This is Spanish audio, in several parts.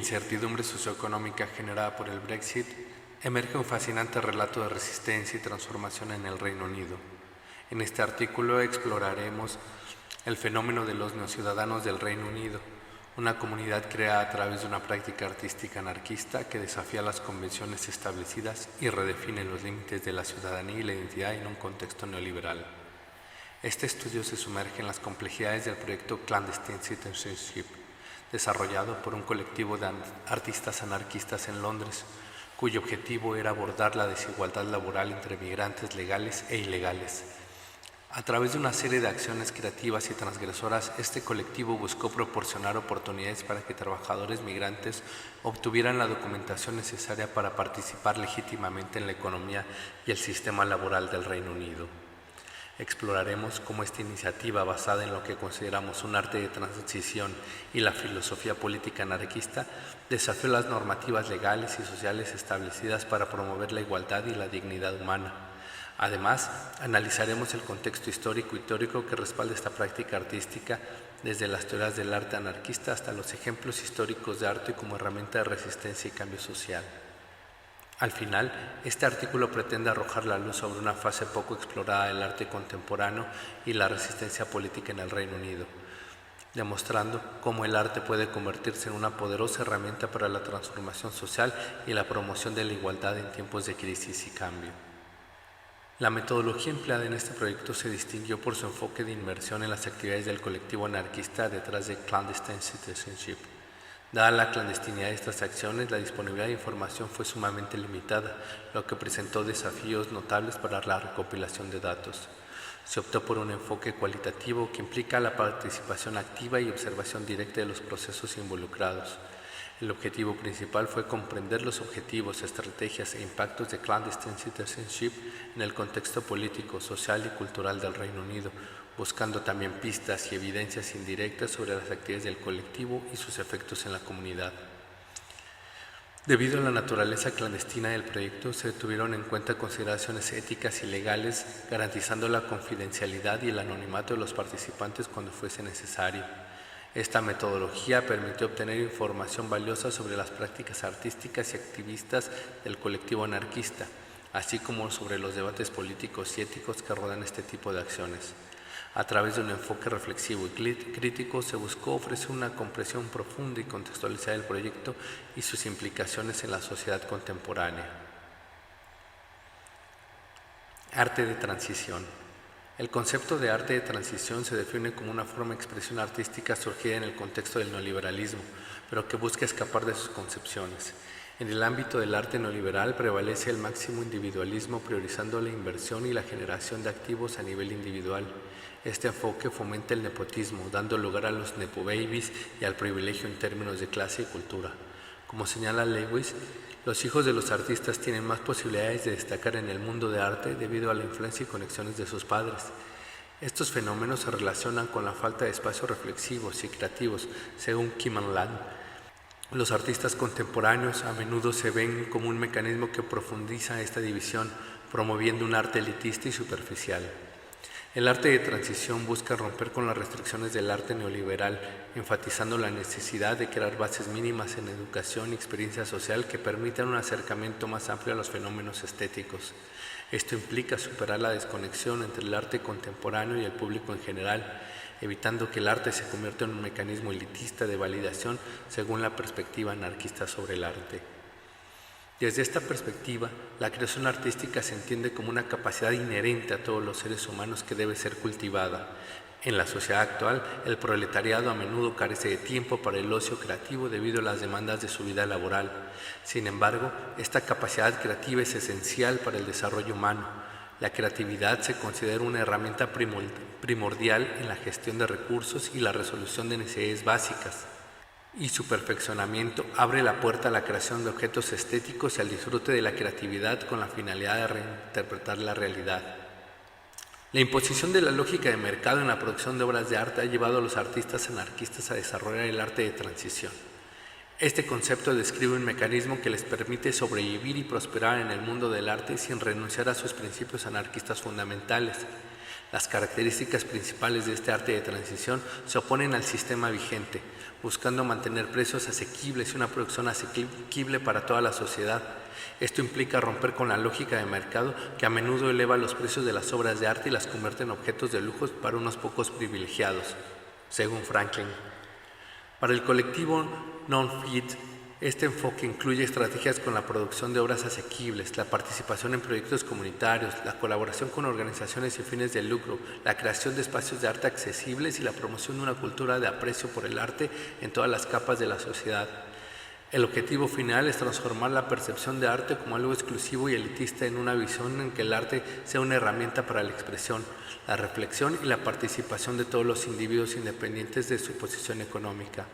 incertidumbre socioeconómica generada por el Brexit, emerge un fascinante relato de resistencia y transformación en el Reino Unido. En este artículo exploraremos el fenómeno de los neociudadanos del Reino Unido, una comunidad creada a través de una práctica artística anarquista que desafía las convenciones establecidas y redefine los límites de la ciudadanía y la identidad en un contexto neoliberal. Este estudio se sumerge en las complejidades del proyecto Clandestine Citizenship, desarrollado por un colectivo de artistas anarquistas en Londres, cuyo objetivo era abordar la desigualdad laboral entre migrantes legales e ilegales. A través de una serie de acciones creativas y transgresoras, este colectivo buscó proporcionar oportunidades para que trabajadores migrantes obtuvieran la documentación necesaria para participar legítimamente en la economía y el sistema laboral del Reino Unido. Exploraremos cómo esta iniciativa, basada en lo que consideramos un arte de transición y la filosofía política anarquista, desafió las normativas legales y sociales establecidas para promover la igualdad y la dignidad humana. Además, analizaremos el contexto histórico y teórico que respalda esta práctica artística, desde las teorías del arte anarquista hasta los ejemplos históricos de arte como herramienta de resistencia y cambio social. Al final, este artículo pretende arrojar la luz sobre una fase poco explorada del arte contemporáneo y la resistencia política en el Reino Unido, demostrando cómo el arte puede convertirse en una poderosa herramienta para la transformación social y la promoción de la igualdad en tiempos de crisis y cambio. La metodología empleada en este proyecto se distinguió por su enfoque de inmersión en las actividades del colectivo anarquista detrás de Clandestine Citizenship. Dada la clandestinidad de estas acciones, la disponibilidad de información fue sumamente limitada, lo que presentó desafíos notables para la recopilación de datos. Se optó por un enfoque cualitativo que implica la participación activa y observación directa de los procesos involucrados. El objetivo principal fue comprender los objetivos, estrategias e impactos de Clandestine Citizenship en el contexto político, social y cultural del Reino Unido, buscando también pistas y evidencias indirectas sobre las actividades del colectivo y sus efectos en la comunidad. Debido a la naturaleza clandestina del proyecto, se tuvieron en cuenta consideraciones éticas y legales, garantizando la confidencialidad y el anonimato de los participantes cuando fuese necesario. Esta metodología permitió obtener información valiosa sobre las prácticas artísticas y activistas del colectivo anarquista, así como sobre los debates políticos y éticos que rodean este tipo de acciones. A través de un enfoque reflexivo y crítico, se buscó ofrecer una comprensión profunda y contextualizada del proyecto y sus implicaciones en la sociedad contemporánea. Arte de transición. El concepto de arte de transición se define como una forma de expresión artística surgida en el contexto del neoliberalismo, pero que busca escapar de sus concepciones. En el ámbito del arte neoliberal prevalece el máximo individualismo, priorizando la inversión y la generación de activos a nivel individual. Este enfoque fomenta el nepotismo, dando lugar a los nepo babies y al privilegio en términos de clase y cultura. Como señala Lewis, los hijos de los artistas tienen más posibilidades de destacar en el mundo de arte debido a la influencia y conexiones de sus padres. Estos fenómenos se relacionan con la falta de espacios reflexivos y creativos, según Kim Land. Los artistas contemporáneos a menudo se ven como un mecanismo que profundiza esta división, promoviendo un arte elitista y superficial. El arte de transición busca romper con las restricciones del arte neoliberal, enfatizando la necesidad de crear bases mínimas en educación y experiencia social que permitan un acercamiento más amplio a los fenómenos estéticos. Esto implica superar la desconexión entre el arte contemporáneo y el público en general, evitando que el arte se convierta en un mecanismo elitista de validación según la perspectiva anarquista sobre el arte. Desde esta perspectiva, la creación artística se entiende como una capacidad inherente a todos los seres humanos que debe ser cultivada. En la sociedad actual, el proletariado a menudo carece de tiempo para el ocio creativo debido a las demandas de su vida laboral. Sin embargo, esta capacidad creativa es esencial para el desarrollo humano. La creatividad se considera una herramienta primordial en la gestión de recursos y la resolución de necesidades básicas, y su perfeccionamiento abre la puerta a la creación de objetos estéticos y al disfrute de la creatividad con la finalidad de reinterpretar la realidad. La imposición de la lógica de mercado en la producción de obras de arte ha llevado a los artistas anarquistas a desarrollar el arte de transición. Este concepto describe un mecanismo que les permite sobrevivir y prosperar en el mundo del arte sin renunciar a sus principios anarquistas fundamentales. Las características principales de este arte de transición se oponen al sistema vigente, buscando mantener precios asequibles y una producción asequible para toda la sociedad. Esto implica romper con la lógica de mercado que a menudo eleva los precios de las obras de arte y las convierte en objetos de lujo para unos pocos privilegiados, según Franklin. Para el colectivo Non-Fit, este enfoque incluye estrategias con la producción de obras asequibles, la participación en proyectos comunitarios, la colaboración con organizaciones sin fines de lucro, la creación de espacios de arte accesibles y la promoción de una cultura de aprecio por el arte en todas las capas de la sociedad. El objetivo final es transformar la percepción de arte como algo exclusivo y elitista en una visión en que el arte sea una herramienta para la expresión, la reflexión y la participación de todos los individuos independientes de su posición económica.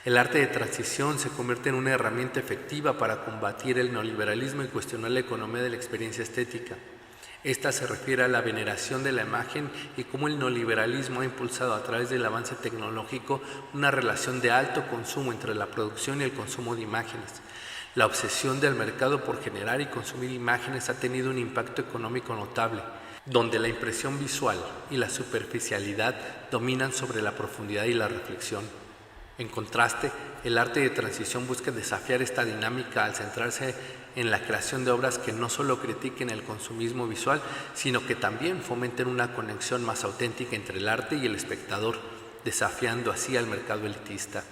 El arte de transición se convierte en una herramienta efectiva para combatir el neoliberalismo y cuestionar la economía de la experiencia estética. Esta se refiere a la veneración de la imagen y cómo el neoliberalismo ha impulsado a través del avance tecnológico una relación de alto consumo entre la producción y el consumo de imágenes. La obsesión del mercado por generar y consumir imágenes ha tenido un impacto económico notable, donde la impresión visual y la superficialidad dominan sobre la profundidad y la reflexión. En contraste, el arte de transición busca desafiar esta dinámica al centrarse en la creación de obras que no solo critiquen el consumismo visual, sino que también fomenten una conexión más auténtica entre el arte y el espectador, desafiando así al mercado elitista.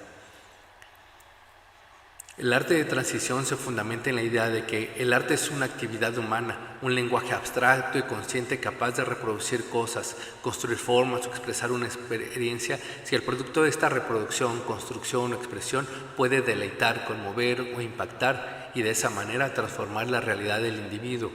El arte de transición se fundamenta en la idea de que el arte es una actividad humana, un lenguaje abstracto y consciente capaz de reproducir cosas, construir formas o expresar una experiencia si el producto de esta reproducción, construcción o expresión puede deleitar, conmover o impactar y de esa manera transformar la realidad del individuo.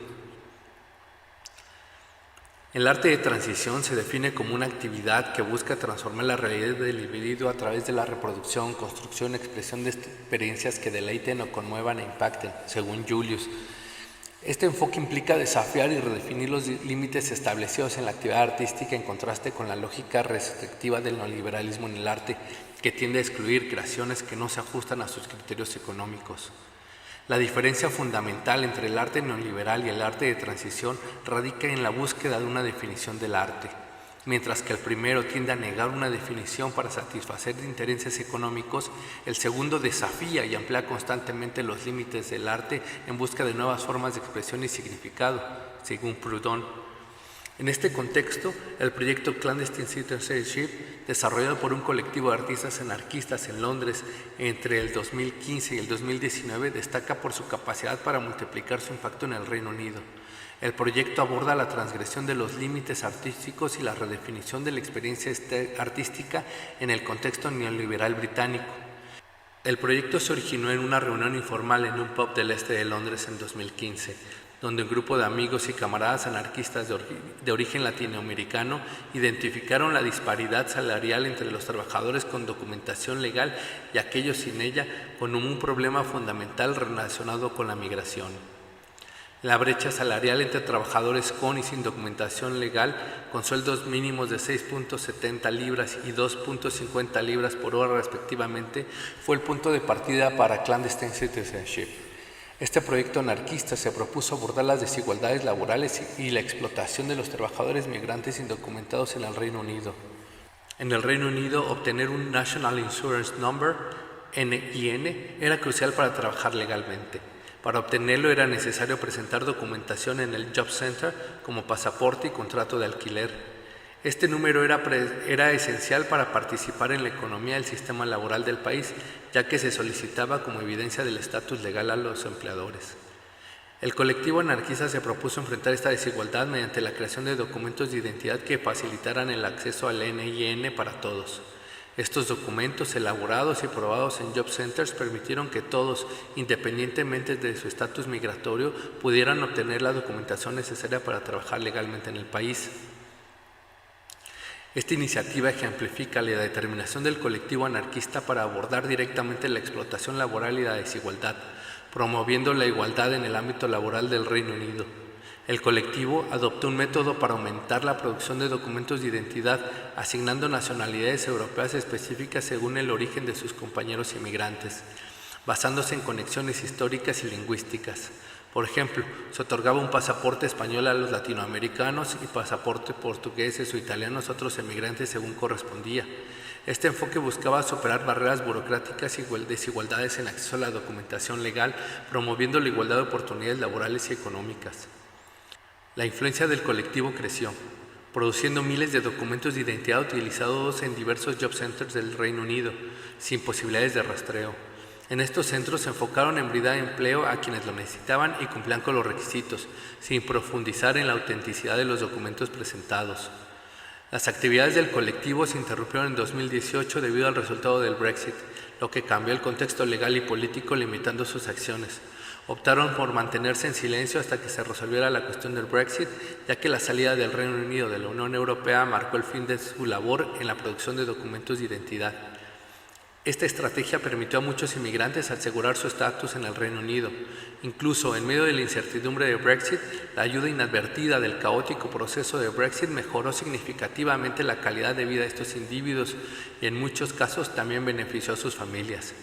El arte de transición se define como una actividad que busca transformar la realidad del individuo a través de la reproducción, construcción, expresión de experiencias que deleiten o conmuevan e impacten, según Julius. Este enfoque implica desafiar y redefinir los límites establecidos en la actividad artística en contraste con la lógica restrictiva del neoliberalismo en el arte, que tiende a excluir creaciones que no se ajustan a sus criterios económicos. La diferencia fundamental entre el arte neoliberal y el arte de transición radica en la búsqueda de una definición del arte. Mientras que el primero tiende a negar una definición para satisfacer intereses económicos, el segundo desafía y amplía constantemente los límites del arte en busca de nuevas formas de expresión y significado, según Proudhon. En este contexto, el proyecto Clandestine Citizenship, desarrollado por un colectivo de artistas anarquistas en Londres entre el 2015 y el 2019, destaca por su capacidad para multiplicar su impacto en el Reino Unido. El proyecto aborda la transgresión de los límites artísticos y la redefinición de la experiencia artística en el contexto neoliberal británico. El proyecto se originó en una reunión informal en un pub del este de Londres en 2015, donde un grupo de amigos y camaradas anarquistas de origen latinoamericano identificaron la disparidad salarial entre los trabajadores con documentación legal y aquellos sin ella, con un problema fundamental relacionado con la migración. La brecha salarial entre trabajadores con y sin documentación legal, con sueldos mínimos de 6.70 libras y 2.50 libras por hora respectivamente, fue el punto de partida para Clandestine Citizenship. Este proyecto anarquista se propuso abordar las desigualdades laborales y la explotación de los trabajadores migrantes indocumentados en el Reino Unido. En el Reino Unido, obtener un National Insurance Number, NIN, era crucial para trabajar legalmente. Para obtenerlo era necesario presentar documentación en el Job Center como pasaporte y contrato de alquiler. Este número era esencial para participar en la economía del sistema laboral del país, ya que se solicitaba como evidencia del estatus legal a los empleadores. El colectivo anarquista se propuso enfrentar esta desigualdad mediante la creación de documentos de identidad que facilitaran el acceso al NIN para todos. Estos documentos, elaborados y probados en job centers, permitieron que todos, independientemente de su estatus migratorio, pudieran obtener la documentación necesaria para trabajar legalmente en el país. Esta iniciativa ejemplifica la determinación del colectivo anarquista para abordar directamente la explotación laboral y la desigualdad, promoviendo la igualdad en el ámbito laboral del Reino Unido. El colectivo adoptó un método para aumentar la producción de documentos de identidad, asignando nacionalidades europeas específicas según el origen de sus compañeros inmigrantes, basándose en conexiones históricas y lingüísticas. Por ejemplo, se otorgaba un pasaporte español a los latinoamericanos y pasaporte portugueses o italianos a otros emigrantes según correspondía. Este enfoque buscaba superar barreras burocráticas y desigualdades en acceso a la documentación legal, promoviendo la igualdad de oportunidades laborales y económicas. La influencia del colectivo creció, produciendo miles de documentos de identidad utilizados en diversos job centers del Reino Unido, sin posibilidades de rastreo. En estos centros se enfocaron en brindar empleo a quienes lo necesitaban y cumplían con los requisitos, sin profundizar en la autenticidad de los documentos presentados. Las actividades del colectivo se interrumpieron en 2018 debido al resultado del Brexit, lo que cambió el contexto legal y político limitando sus acciones. Optaron por mantenerse en silencio hasta que se resolviera la cuestión del Brexit, ya que la salida del Reino Unido de la Unión Europea marcó el fin de su labor en la producción de documentos de identidad. Esta estrategia permitió a muchos inmigrantes asegurar su estatus en el Reino Unido. Incluso en medio de la incertidumbre de Brexit, la ayuda inadvertida del caótico proceso de Brexit mejoró significativamente la calidad de vida de estos individuos y en muchos casos también benefició a sus familias.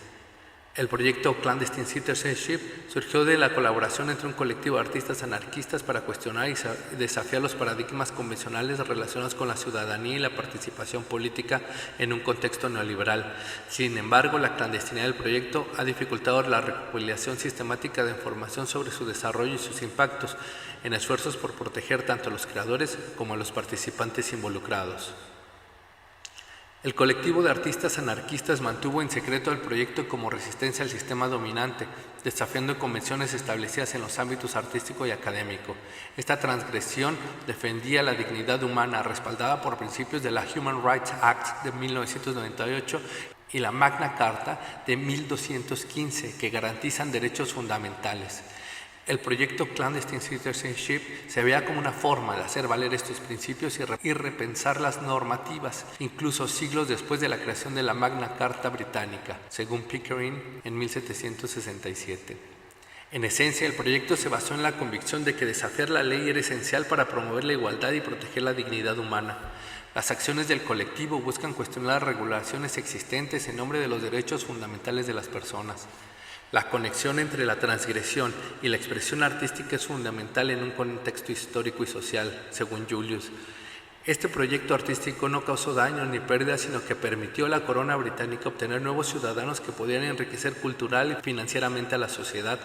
El proyecto Clandestine Citizenship surgió de la colaboración entre un colectivo de artistas anarquistas para cuestionar y desafiar los paradigmas convencionales relacionados con la ciudadanía y la participación política en un contexto neoliberal. Sin embargo, la clandestinidad del proyecto ha dificultado la recopilación sistemática de información sobre su desarrollo y sus impactos, en esfuerzos por proteger tanto a los creadores como a los participantes involucrados. El colectivo de artistas anarquistas mantuvo en secreto el proyecto como resistencia al sistema dominante, desafiando convenciones establecidas en los ámbitos artístico y académico. Esta transgresión defendía la dignidad humana, respaldada por principios de la Human Rights Act de 1998 y la Magna Carta de 1215, que garantizan derechos fundamentales. El proyecto Clandestine Citizenship se veía como una forma de hacer valer estos principios y repensar las normativas, incluso siglos después de la creación de la Magna Carta británica, según Pickering en 1767. En esencia, el proyecto se basó en la convicción de que desafiar la ley era esencial para promover la igualdad y proteger la dignidad humana. Las acciones del colectivo buscan cuestionar las regulaciones existentes en nombre de los derechos fundamentales de las personas. La conexión entre la transgresión y la expresión artística es fundamental en un contexto histórico y social, según Julius. Este proyecto artístico no causó daño ni pérdidas, sino que permitió a la corona británica obtener nuevos ciudadanos que podían enriquecer cultural y financieramente a la sociedad.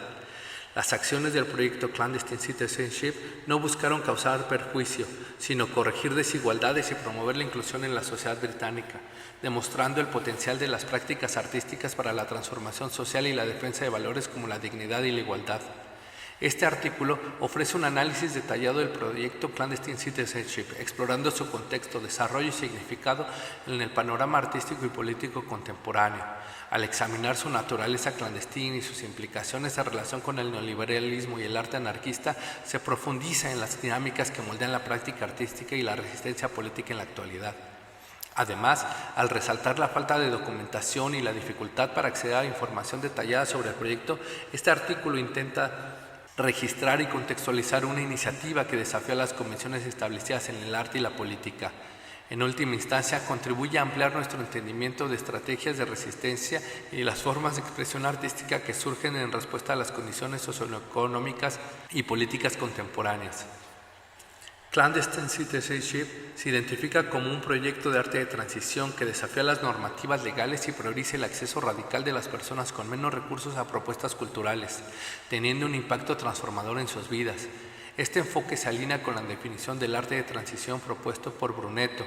Las acciones del proyecto Clandestine Citizenship no buscaron causar perjuicio, sino corregir desigualdades y promover la inclusión en la sociedad británica, demostrando el potencial de las prácticas artísticas para la transformación social y la defensa de valores como la dignidad y la igualdad. Este artículo ofrece un análisis detallado del proyecto Clandestine Citizenship, explorando su contexto, desarrollo y significado en el panorama artístico y político contemporáneo. Al examinar su naturaleza clandestina y sus implicaciones en relación con el neoliberalismo y el arte anarquista, se profundiza en las dinámicas que moldean la práctica artística y la resistencia política en la actualidad. Además, al resaltar la falta de documentación y la dificultad para acceder a información detallada sobre el proyecto, este artículo intenta registrar y contextualizar una iniciativa que desafía las convenciones establecidas en el arte y la política. En última instancia, contribuye a ampliar nuestro entendimiento de estrategias de resistencia y las formas de expresión artística que surgen en respuesta a las condiciones socioeconómicas y políticas contemporáneas. Clandestine Citizenship se identifica como un proyecto de arte de transición que desafía las normativas legales y prioriza el acceso radical de las personas con menos recursos a propuestas culturales, teniendo un impacto transformador en sus vidas. Este enfoque se alinea con la definición del arte de transición propuesto por Brunetto,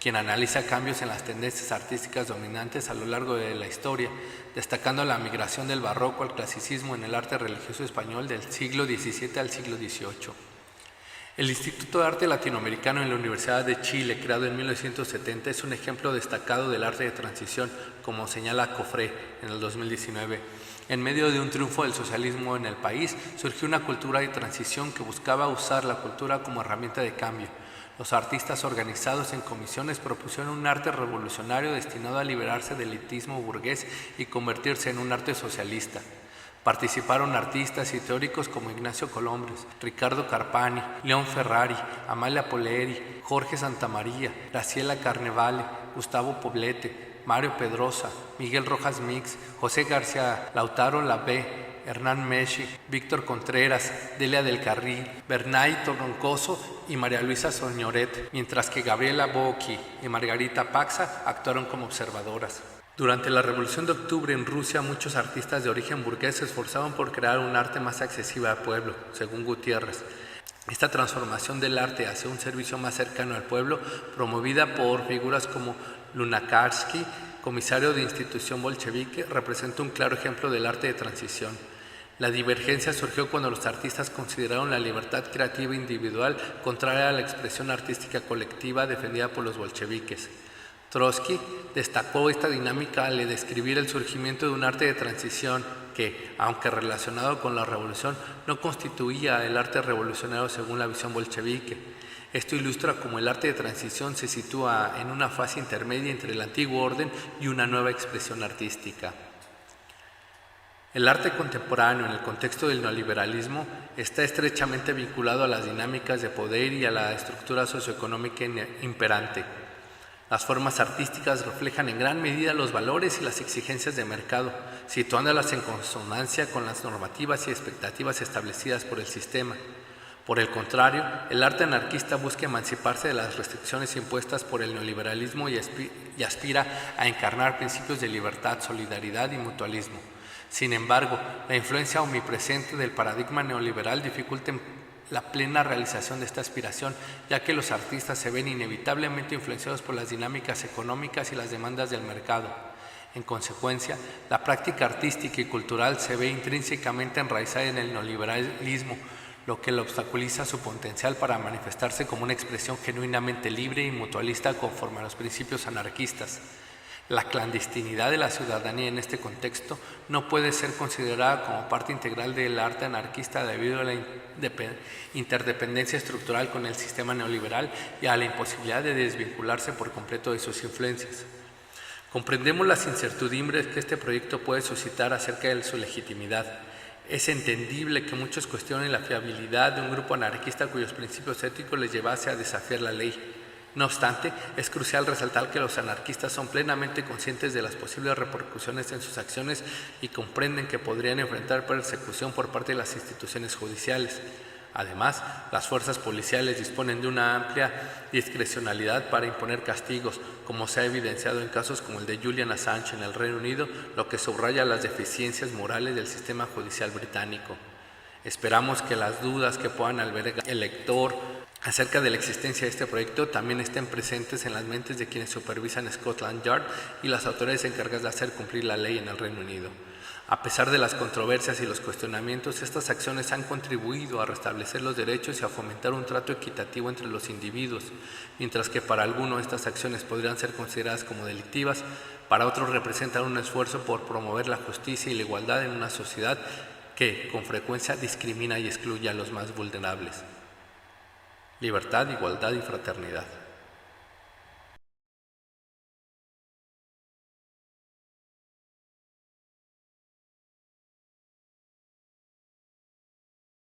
quien analiza cambios en las tendencias artísticas dominantes a lo largo de la historia, destacando la migración del barroco al clasicismo en el arte religioso español del siglo XVII al siglo XVIII. El Instituto de Arte Latinoamericano en la Universidad de Chile, creado en 1970, es un ejemplo destacado del arte de transición, como señala Cofré en el 2019. En medio de un triunfo del socialismo en el país, surgió una cultura de transición que buscaba usar la cultura como herramienta de cambio. Los artistas organizados en comisiones propusieron un arte revolucionario destinado a liberarse del elitismo burgués y convertirse en un arte socialista. Participaron artistas y teóricos como Ignacio Colombres, Ricardo Carpani, León Ferrari, Amalia Poleri, Jorge Santamaría, Graciela Carnevale, Gustavo Poblete, Mario Pedrosa, Miguel Rojas Mix, José García, Lautaro Labé, Hernán Messi, Víctor Contreras, Delia del Carril, Bernay Troncoso y María Luisa Soñoret, mientras que Gabriela Bocchi y Margarita Paxa actuaron como observadoras. Durante la Revolución de Octubre en Rusia, muchos artistas de origen burgués se esforzaban por crear un arte más accesible al pueblo, según Gutiérrez. Esta transformación del arte hacia un servicio más cercano al pueblo, promovida por figuras como Lunacharsky, comisario de institución bolchevique, representa un claro ejemplo del arte de transición. La divergencia surgió cuando los artistas consideraron la libertad creativa individual contraria a la expresión artística colectiva defendida por los bolcheviques. Trotsky destacó esta dinámica al describir el surgimiento de un arte de transición que, aunque relacionado con la revolución, no constituía el arte revolucionario según la visión bolchevique. Esto ilustra cómo el arte de transición se sitúa en una fase intermedia entre el antiguo orden y una nueva expresión artística. El arte contemporáneo en el contexto del neoliberalismo está estrechamente vinculado a las dinámicas de poder y a la estructura socioeconómica imperante. Las formas artísticas reflejan en gran medida los valores y las exigencias de mercado, situándolas en consonancia con las normativas y expectativas establecidas por el sistema. Por el contrario, el arte anarquista busca emanciparse de las restricciones impuestas por el neoliberalismo y aspira a encarnar principios de libertad, solidaridad y mutualismo. Sin embargo, la influencia omnipresente del paradigma neoliberal dificulta la plena realización de esta aspiración, ya que los artistas se ven inevitablemente influenciados por las dinámicas económicas y las demandas del mercado. En consecuencia, la práctica artística y cultural se ve intrínsecamente enraizada en el neoliberalismo, lo que le obstaculiza su potencial para manifestarse como una expresión genuinamente libre y mutualista conforme a los principios anarquistas. La clandestinidad de la ciudadanía en este contexto no puede ser considerada como parte integral del arte anarquista debido a la interdependencia estructural con el sistema neoliberal y a la imposibilidad de desvincularse por completo de sus influencias. Comprendemos las incertidumbres que este proyecto puede suscitar acerca de su legitimidad. Es entendible que muchos cuestionen la fiabilidad de un grupo anarquista cuyos principios éticos les llevase a desafiar la ley. No obstante, es crucial resaltar que los anarquistas son plenamente conscientes de las posibles repercusiones en sus acciones y comprenden que podrían enfrentar persecución por parte de las instituciones judiciales. Además, las fuerzas policiales disponen de una amplia discrecionalidad para imponer castigos, como se ha evidenciado en casos como el de Julian Assange en el Reino Unido, lo que subraya las deficiencias morales del sistema judicial británico. Esperamos que las dudas que puedan albergar el lector acerca de la existencia de este proyecto también estén presentes en las mentes de quienes supervisan Scotland Yard y las autoridades encargadas de hacer cumplir la ley en el Reino Unido. A pesar de las controversias y los cuestionamientos, estas acciones han contribuido a restablecer los derechos y a fomentar un trato equitativo entre los individuos, mientras que para algunos estas acciones podrían ser consideradas como delictivas, para otros representan un esfuerzo por promover la justicia y la igualdad en una sociedad que, con frecuencia, discrimina y excluye a los más vulnerables. Libertad, igualdad y fraternidad.